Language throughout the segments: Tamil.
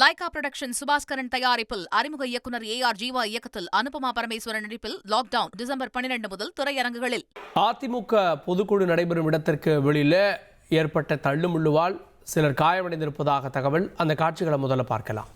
லைகா புரொடக்ஷன் சுபாஸ்கரன் தயாரிப்பில் அறிமுக இயக்குனர் AR ஜீவா இயக்கத்தில் அனுபமா பரமேஸ்வரன் நடிப்பில் லாக்டவுன் டிசம்பர் 12 முதல் திரையரங்குகளில். அதிமுக பொதுக்குழு நடைபெறும் இடத்திற்கு வெளியில ஏற்பட்ட தள்ளுமுள்ளுவால் சிலர் காயமடைந்திருப்பதாக தகவல். அந்த காட்சிகளை முதல்ல பார்க்கலாம்.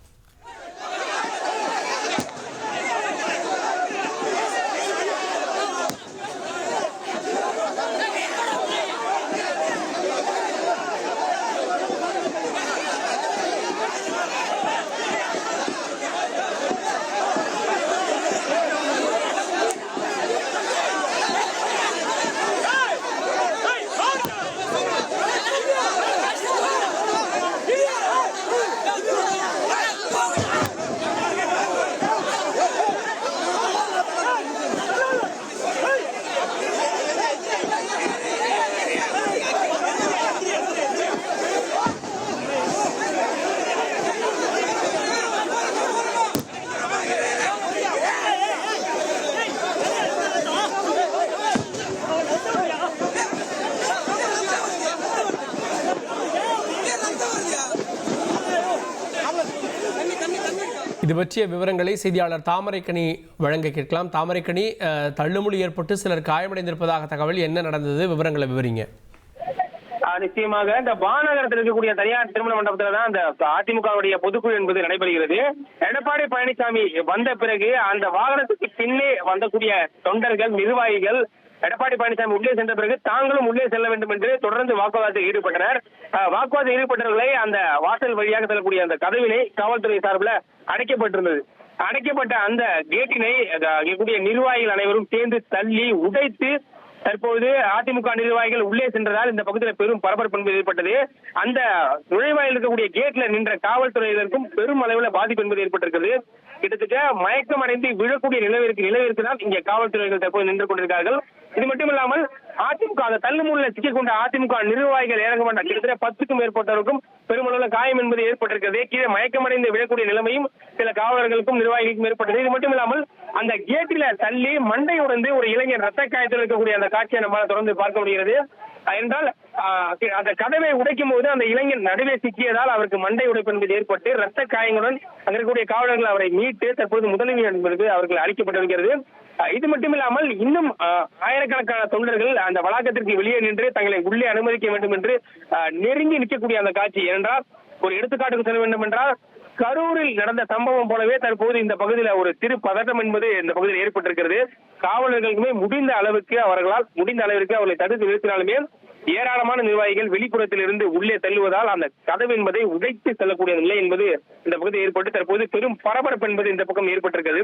இது பற்றிய விவரங்களை செய்தியாளர் தாமரைக்கனி வழங்க கேட்கலாம். தாமரைக்கனி, தள்ளுமுள்ளு ஏற்பட்டு சிலர் காயமடைந்திருப்பதாக தகவல். என்ன நடந்தது? விவரங்களை விவரிங்க. நிச்சயமாக இந்த மாநகரத்தில் இருக்கக்கூடிய தனியார் திருமண மண்டபத்துல தான் இந்த அதிமுகவுடைய பொதுக்குழு என்பது நடைபெறுகிறது. எடப்பாடி பழனிசாமி வந்த பிறகு அந்த வாகனத்துக்கு பின்னே வந்தக்கூடிய தொண்டர்கள், நிர்வாகிகள் எடப்பாடி பழனிசாமி உள்ளே சென்ற பிறகு தாங்களும் உள்ளே செல்ல வேண்டும் என்று தொடர்ந்து வாக்குவாதத்தில் ஈடுபட்டனர். வாக்குவாதத்தில் ஈடுபட்டவர்களை அந்த வாசல் வழியாக செல்லக்கூடிய அந்த கதவினை காவல்துறை சார்பில் அடைக்கப்பட்டிருந்தது. அடைக்கப்பட்ட அந்த கேட்டினை இருக்கக்கூடிய நிர்வாகிகள் அனைவரும் சேர்ந்து தள்ளி உடைத்து தற்போது அதிமுக நிர்வாகிகள் உள்ளே சென்றதால் இந்த பகுதியில் பெரும் பரபரப்பு என்பது ஏற்பட்டது. அந்த நுழைவாயில் இருக்கக்கூடிய கேட்ல நின்ற காவல்துறையினருக்கும் பெரும் அளவில் பாதிப்பு என்பது ஏற்பட்டிருக்கிறது. கிட்டத்தட்ட மயக்கம் அடைந்து விழக்கூடிய நிலவிற்கு தான் இங்கே காவல்துறையினர் தற்போது நின்று கொண்டிருக்கிறார்கள். இது மட்டுமில்லாமல் அதிமுக அந்த தள்ளுமுள்ள சிக்கிக்கொண்ட அதிமுக நிர்வாகிகள் இறங்க மாட்டார். கிட்டத்தட்ட 10க்கும் மேற்பட்டவருக்கும் பெருமளவுல காயம் என்பது ஏற்பட்டிருக்கிறது. கீழே மயக்கமடைந்து விழக்கூடிய நிலைமையும் சில காவலர்களுக்கும் நிர்வாகிகளுக்கும் ஏற்பட்டது. இது மட்டுமில்லாமல் அந்த கேட்டில தள்ளி மண்டை உடைந்து ஒரு இளைஞர் ரத்த காயத்தில் இருக்கக்கூடிய அந்த காட்சியை நம்மால் தொடர்ந்து பார்க்க முடிகிறது. என்றால் அந்த கதவை உடைக்கும் போது அந்த இளைஞர் நடுவே சிக்கியதால் அவருக்கு மண்டை உடைப்பு என்பது ஏற்பட்டு ரத்த காயங்களுடன் அங்க இருக்கக்கூடிய காவலர்கள் அவரை மீட்டு தற்போது முதலுதவி என்பது அவர்கள் அளிக்கப்பட்டிருக்கிறது. இது மட்டுமில்லாமல் இன்னும் ஆயிரக்கணக்கான தொண்டர்கள் அந்த வளாகத்திற்கு வெளியே நின்று தங்களை உள்ளே அனுமதிக்க வேண்டும் என்று நெருங்கி நிற்கக்கூடிய அந்த காட்சி. ஏனென்றால் ஒரு எடுத்துக்காட்டுக்கு செல்ல வேண்டும் என்றால் கரூரில் நடந்த சம்பவம் போலவே தற்போது இந்த பகுதியில் ஒரு சிறு பதட்டம் என்பது இந்த பகுதியில் ஏற்பட்டிருக்கிறது. காவலர்களுக்குமே முடிந்த அளவிற்கு அவர்களை தடுத்து நிறுத்தினாலுமே ஏராளமான நிர்வாகிகள் வெளிப்புறத்தில் இருந்து உள்ளே தள்ளுவதால் அந்த கதவு என்பதை உடைத்து செல்லக்கூடிய நிலை என்பது இந்த பகுதியில் ஏற்பட்டு தற்போது பெரும் பரபரப்பு என்பது இந்த பக்கம் ஏற்பட்டிருக்கிறது.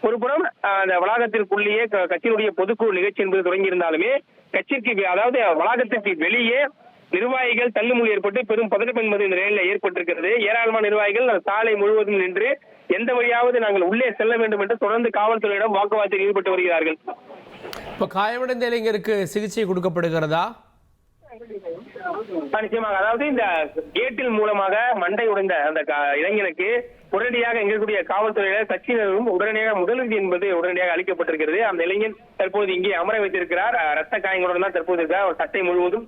ஒருபுறம் அந்த வளாகத்திற்குள்ளேயே கட்சியினுடைய பொதுக்குழு நிகழ்ச்சி என்பது தொடங்கி இருந்தாலுமே கட்சிக்கு அதாவது வளாகத்திற்கு வெளியே நிர்வாகிகள் தள்ளுமுள்ளு ஏற்பட்டு பெரும் பதட்டம் என்பது இந்த நிலையில் ஏற்பட்டிருக்கிறது. ஏராளமான நிர்வாகிகள் சாலை முழுவதும் நின்று எந்த வழியாவது நாங்கள் உள்ளே செல்ல வேண்டும் என்று தொடர்ந்து காவல்துறையிடம் வாக்குவாதத்தில் ஈடுபட்டு வருகிறார்கள். இப்ப காயமடைந்த இளைஞருக்கு சிகிச்சை கொடுக்கப்படுகிறதா? நிச்சயமாக, அதாவது இந்த கேட்டில் மூலமாக மண்டை உடைந்த அந்த இளைஞனுக்கு உடனடியாக எங்கக்கூடிய காவல்துறையினர் கட்சியினரும் உடனடியாக முதலுதவி என்பது உடனடியாக அளிக்கப்பட்டிருக்கிறது. அந்த இளைஞன் தற்போது இங்கே அமர வைத்திருக்கிறார். ரத்த காயங்களுடன் தான் தற்போது இருக்கிறார். சட்டை முழுவதும்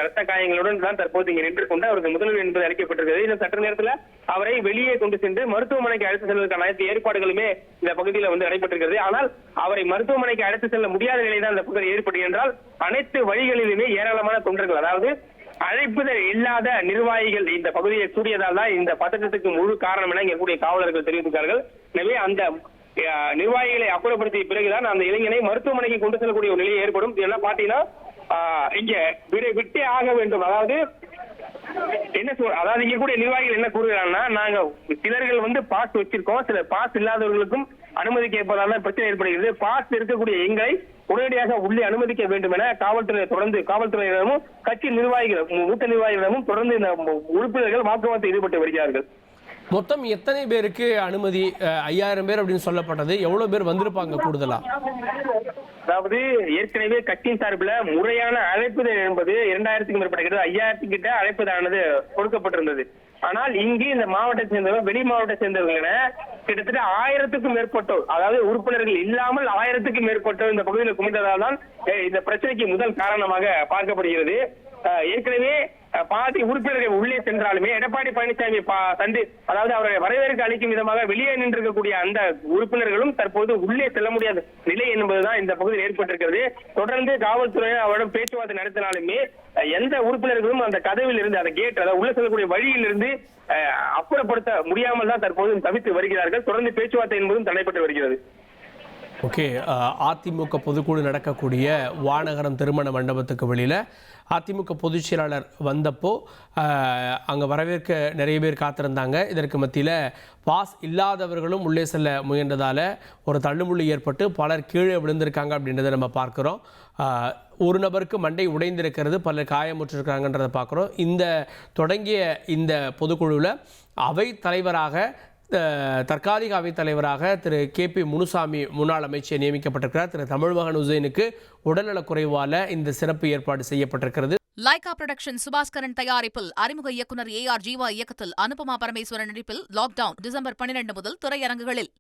ரத்த காயங்களுடன் தான் தற்போது இங்கே நின்று கொண்டு அவருக்கு முதலுதவி என்பது அளிக்கப்பட்டிருக்கிறது. இந்த சற்று நேரத்தில் அவரை வெளியே கொண்டு சென்று மருத்துவமனைக்கு அழைத்து செல்வதற்கான அனைத்து ஏற்பாடுகளுமே இந்த பகுதியில் நடைபெற்றிருக்கிறது. ஆனால் அவரை மருத்துவமனைக்கு அழைத்து செல்ல முடியாத நிலை தான் இந்த பகுதியில் ஏற்பட்டது என்றால் அனைத்து வழிகளிலுமே ஏராளமான தொண்டர்கள், அதாவது அழைப்புதல் இல்லாத நிர்வாகிகள் இந்த பகுதியை கூடியதால் தான் இந்த பதட்டத்துக்கு முழு காரணம் என இங்கே கூடிய காவலர்கள் தெரிவித்தார்கள். எனவே அந்த நிர்வாகிகளை அப்புறப்படுத்திய பிறகுதான் அந்த இளைஞனை மருத்துவமனைக்கு கொண்டு செல்லக்கூடிய ஒரு நிலை ஏற்படும். இதெல்லாம் பாத்தீங்கன்னா இங்க விட்டே ஆக வேண்டும். அதாவது இங்க கூடிய நிர்வாகிகள் என்ன கூறுகிறாங்கன்னா, நாங்க சிலர்கள் பாஸ் வச்சிருக்கோம், சில பாஸ் இல்லாதவர்களுக்கும் அனுமதி கேட்பதால் பிரச்சனை ஏற்படுகிறது. பாஸ் இருக்கக்கூடிய எங்களை உடனடியாக உள்ளே அனுமதிக்க வேண்டும் என காவல்துறையினரும் கட்சி நிர்வாகிகள் மூத்த நிர்வாகிகளிடமும் தொடர்ந்து இந்த உறுப்பினர்கள் வாக்குவாதத்தில் ஈடுபட்டு வருகிறார்கள். மொத்தம் எத்தனை பேருக்கு அனுமதி? 5000 பேர் அப்படின்னு சொல்லப்பட்டது. எவ்வளவு பேர் வந்திருப்பாங்க கூடுதலா? அதாவது ஏற்கனவே கட்சியின் சார்பில் முறையான அழைப்புதல் என்பது 2000க்கும் மேற்பட்ட 5000 கிட்ட அழைப்புதானது கொடுக்கப்பட்டிருந்தது. ஆனால் இங்கு இந்த மாவட்டத்தை சேர்ந்தவர்கள், வெளி மாவட்டத்தை சேர்ந்தவர்கள் என கிட்டத்தட்ட 1000க்கும் மேற்பட்டோர், அதாவது உறுப்பினர்கள் இல்லாமல் 1000க்கும் மேற்பட்டோர் இந்த பகுதியில் குமிந்ததால் தான் இந்த பிரச்சனைக்கு முதல் காரணமாக பார்க்கப்படுகிறது. ஏற்கனவே பாதி உறுப்பினர்கள் உள்ளே சென்றாலுமே எடப்பாடி பழனிசாமி அதாவது அவருடைய வரவேற்பு அளிக்கும் விதமாக வெளியே நின்றிருக்கக்கூடிய அந்த உறுப்பினர்களும் தற்போது உள்ளே செல்ல முடியாத நிலை என்பதுதான் இந்த பகுதியில் ஏற்பட்டிருக்கிறது. தொடர்ந்து காவல்துறையினர் அவரிடம் பேச்சுவார்த்தை நடத்தினாலுமே எந்த உறுப்பினர்களும் அந்த கதவில் இருந்து அந்த கேட் அதாவது உள்ள செல்லக்கூடிய வழியிலிருந்து அப்புறப்படுத்த முடியாமல் தான் தற்போது தவித்து வருகிறார்கள். தொடர்ந்து பேச்சுவார்த்தை என்பதும் தடைப்பட்டு வருகிறது. ஓகே, அதிமுக பொதுக்குழு நடக்கக்கூடிய வானகரம் திருமண மண்டபத்துக்கு வெளியில் அதிமுக பொதுச் செயலாளர் வந்தப்போ அங்கே வரவேற்க நிறைய பேர் காத்திருந்தாங்க. இதற்கு மத்தியில் பாஸ் இல்லாதவர்களும் உள்ளே செல்ல முயன்றதால் ஒரு தள்ளுமுள்ளு ஏற்பட்டு பலர் கீழே விழுந்திருக்காங்க அப்படின்றத நம்ம பார்க்குறோம். ஒரு நபருக்கு மண்டை உடைந்திருக்கிறது, பலர் காயமுற்றிருக்காங்கன்றதை பார்க்குறோம். தொடங்கிய இந்த பொதுக்குழுவில் அவை தலைவராக தற்காலிக அவைத் தலைவராக திரு KP முனுசாமி முன்னாள் அமைச்சர் நியமிக்கப்பட்டிருக்கிறார். திரு தமிழ்மகன் உசேனுக்கு உடல்நலக் குறைவால இந்த சிறப்பு ஏற்பாடு செய்யப்பட்டிருக்கிறது. லைகா புரொடக்ஷன் சுபாஸ்கரன் தயாரிப்பில் அறிமுக இயக்குனர் AR ஜீவா இயக்கத்தில் அனுபமா பரமேஸ்வரன் நடிப்பில் லாக்டவுன் டிசம்பர் 12 முதல் திரையரங்குகளில்.